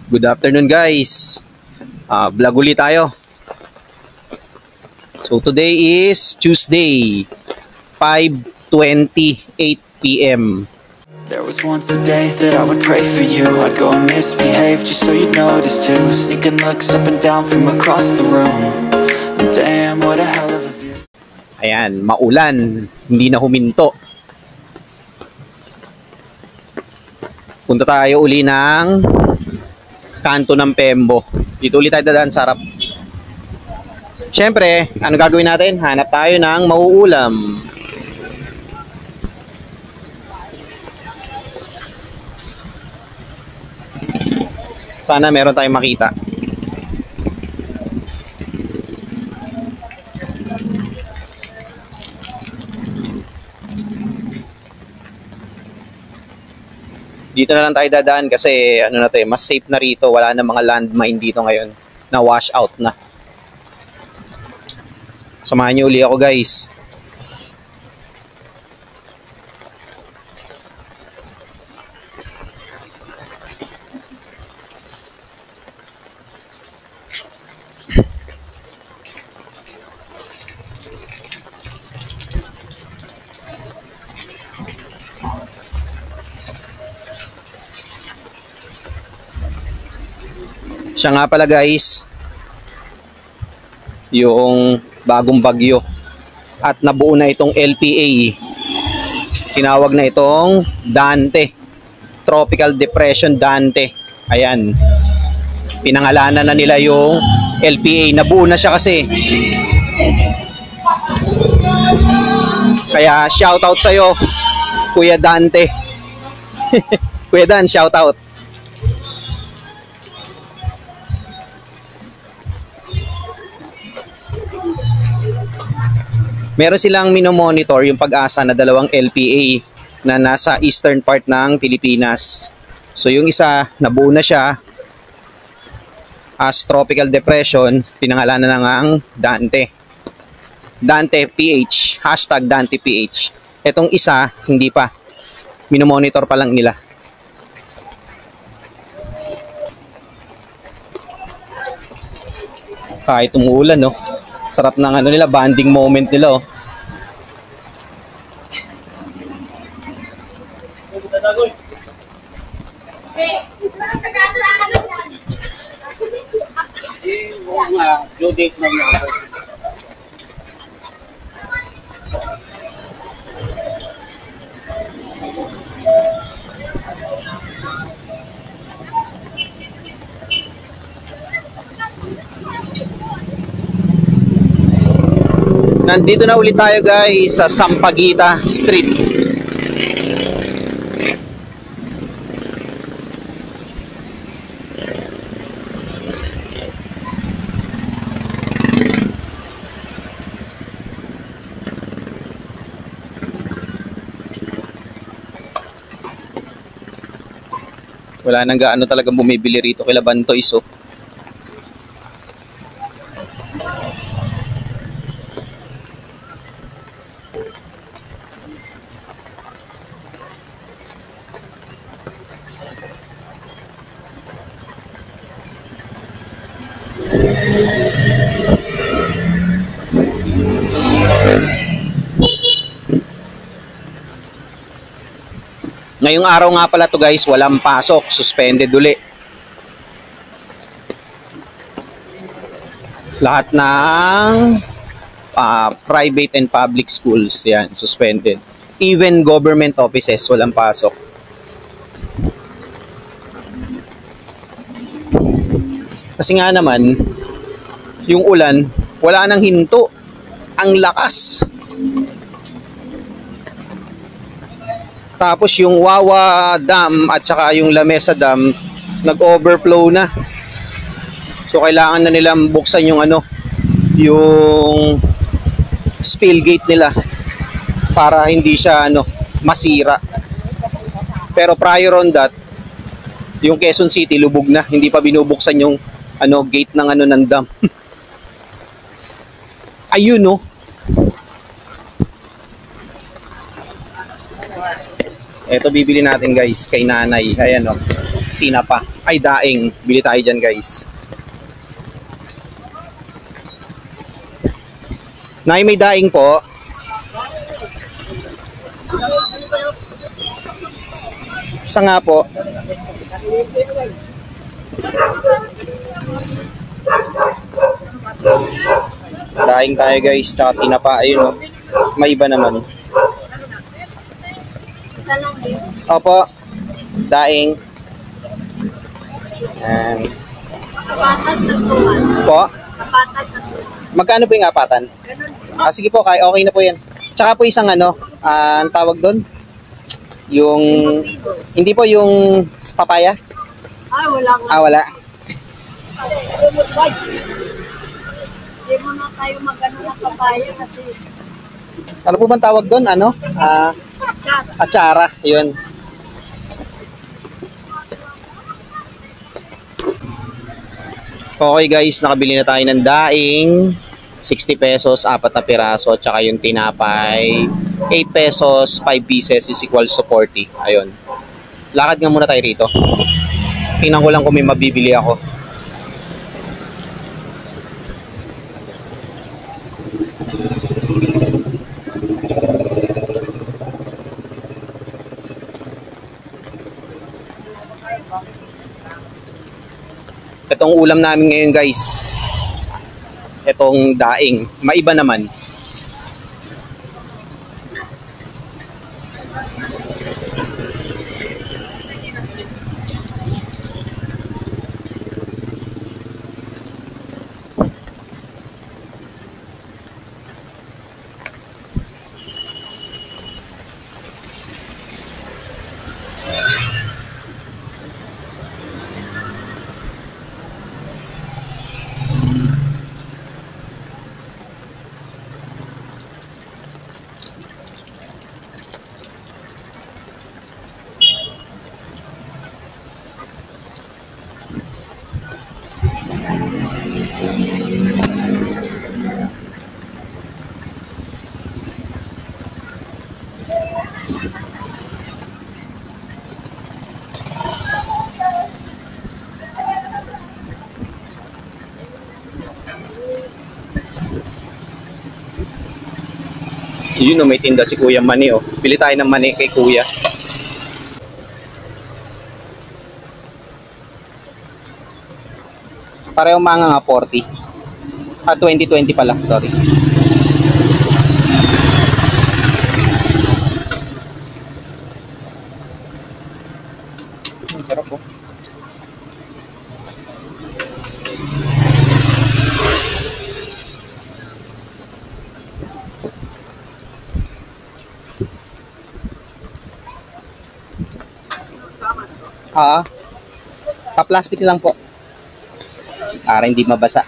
Good afternoon guys. Vlog ulit tayo. So today is Tuesday, 5:28 p.m. There was once a day that I would pray for you. I'd go and misbehave just so you'd notice too. Sneaking looks up and down from across the room. And damn, what a hell of a view. Ayan, maulan, hindi na huminto. Punta tayo uli ng kanto ng Pembo. Dito ulit tayo dadaan sa harap. Siyempre, ano gagawin natin? Hanap tayo ng mauulam. Sana meron tayong makita. Dito na lang tayo dadaan kasi ano na to, mas safe na rito. Wala na mga landmine dito ngayon na wash out na. Samahan niyo uli ako guys. Siya nga pala guys, yung bagong bagyo at nabuo na itong LPA. Tinawag na itong Dante, Tropical Depression Dante. Ayan, pinangalanan na nila yung LPA. Nabuo na siya kasi. Kaya shoutout sa'yo Kuya Dante. Kuya Dan, shoutout. Meron silang minomonitor yung pag-asa na dalawang LPA na nasa eastern part ng Pilipinas. So yung isa, nabuo na siya as Tropical Depression, pinangalanan na nga ang Dante. Dante PH, hashtag Dante PH. Etong isa, hindi pa. Minomonitor pa lang nila. Kahit umuulan, no? Sarap ng ano nila, bonding moment nila, oh. Nandito na ulit tayo guys sa Sampaguita Street. Wala nang gaano talagang bumibili rito kila Bantoys, oh. Ngayong araw nga pala to guys, walang pasok, suspended uli. Lahat ng private and public schools, yan, suspended. Even government offices, walang pasok. Kasi nga naman, yung ulan, wala nang hinto. Ang lakas. Tapos yung Wawa Dam at saka yung Lamesa Dam nag-overflow na. So kailangan na nilang buksan yung ano, yung spill gate nila para hindi siya ano, masira. Pero prior on that, yung Quezon City lubog na, hindi pa binubuksan yung ano, gate ng ano ng dam. Ayun, no. Ito bibili natin guys kay nanay. Ayan, oh. tinapa. Ay, daing. Bili tayo dyan, guys. Nay, may daing po. Isa nga po. Daing tayo, guys. Tsaka tinapa. Ayun, oh. May iba naman. Opo. Daing. And po. Magkano po yung apatan? Sige po, okay na po yan. Tsaka po isang ano, ang tawag doon? Yung, hindi po yung papaya? Wala nga. Wala. Hindi mo na tayo mag-ano ng papaya kasi Ano po bang tawag doon? Ano? chat. Atsara. Yun. Okay guys, nakabili na tayo ng daing. 60 pesos, 4 na piraso. Tsaka yung tinapay, 8 pesos, 5 pieces is equals to 40. Ayun. Lakad nga muna tayo rito. Tingnan ko lang kung may mabibili ako. Itong ulam namin ngayon guys, itong daing, maiba naman. Yun o, may tinda si Kuya Mani o. Pili tayo ng mani kay Kuya. Pareho mga nga 40. 20 pala, sorry. Sarap po. Pa-plastic lang po. Para hindi mabasa.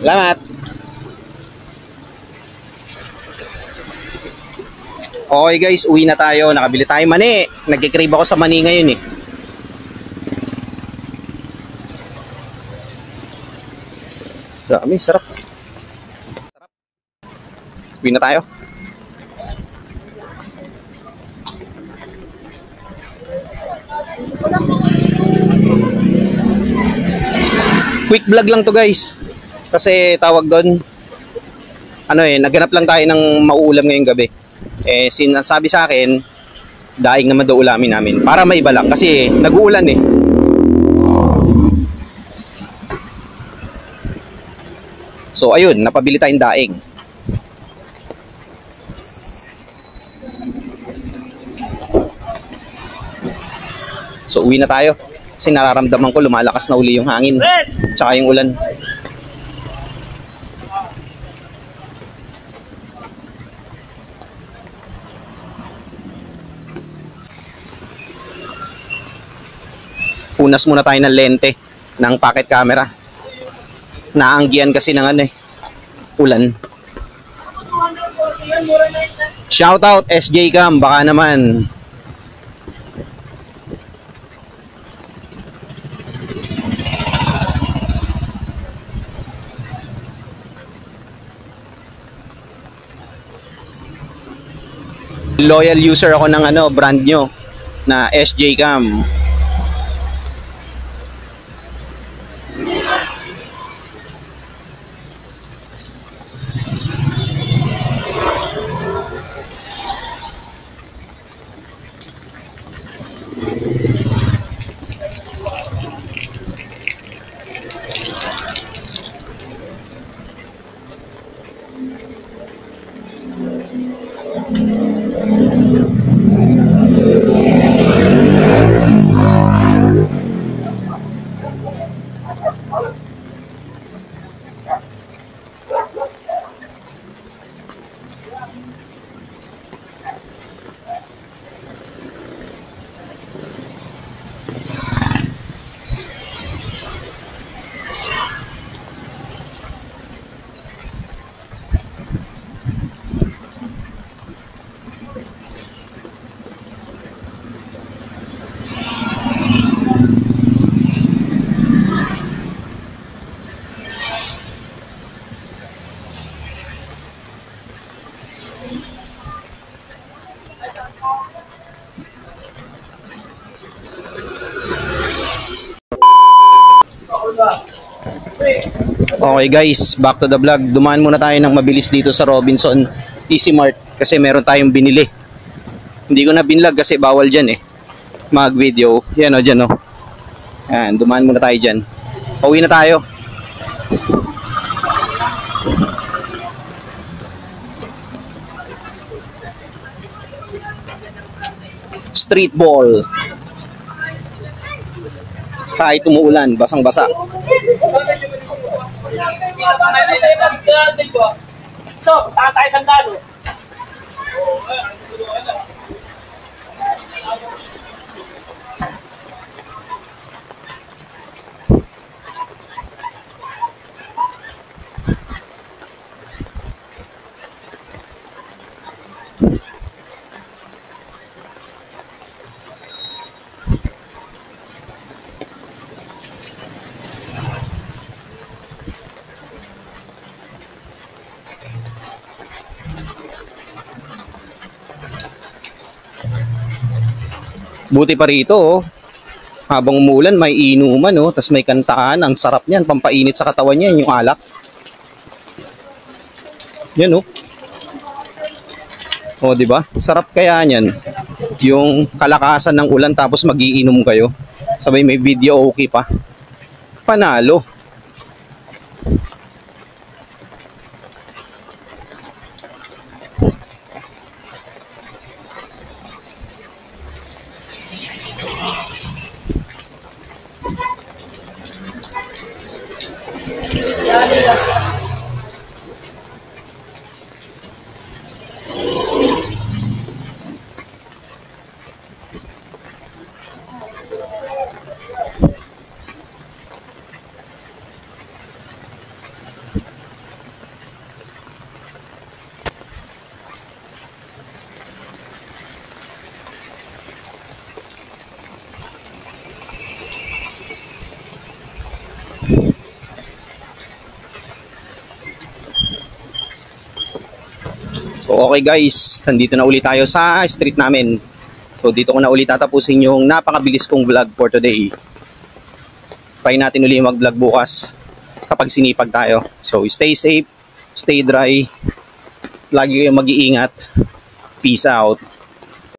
Salamat. Okay guys, uwi na tayo. Nakabili tayo mani. Nagkikrave ako sa mani ngayon eh. Dami, sarap. Sarap. Uwi na tayo. Quick vlog lang to guys. Kasi tawag doon, ano eh, naghanap lang tayo ng mauulam ngayong gabi. Eh, sinasabi sa akin, daing naman daw ulamin namin. Para maiba lang, kasi nag-uulan eh. So, ayun, napabili tayong daing. So, uwi na tayo. Kasi nararamdaman ko, lumalakas na uli yung hangin. Tsaka yung ulan. Punas muna tayo ng lente ng pocket camera. Naanggihan kasi ng ano eh, ulan. Shoutout SJ Cam, baka naman Loyal user ako ng ano, brand nyo na SJ Cam. Okay guys, back to the vlog. Dumaan muna tayo ng mabilis dito sa Robinson Easy Mart kasi meron tayong binili. Hindi ko na binlog kasi bawal dyan mag video. Yan o, dyan o. Yan, dumaan muna tayo dyan. Pauwi na tayo. Street ball. Kahit umuulan, basang-basa. So, saan tayo sandalo? Buti pa rito, habang umulan may inuman, tas may kantaan. Ang sarap niyan, pampainit sa katawan niyan yung alak. Yan di ba? Sarap kaya niyan. Yung kalakasan ng ulan tapos magiinom kayo. Sabay may video okay pa. Panalo. So okay guys, nandito na ulit tayo sa street namin. So dito ko na ulit tatapusin yung napakabilis kong vlog for today. Try natin ulit mag-vlog bukas kapag sinipag tayo. So stay safe, stay dry, lagi kayong mag-iingat. Peace out.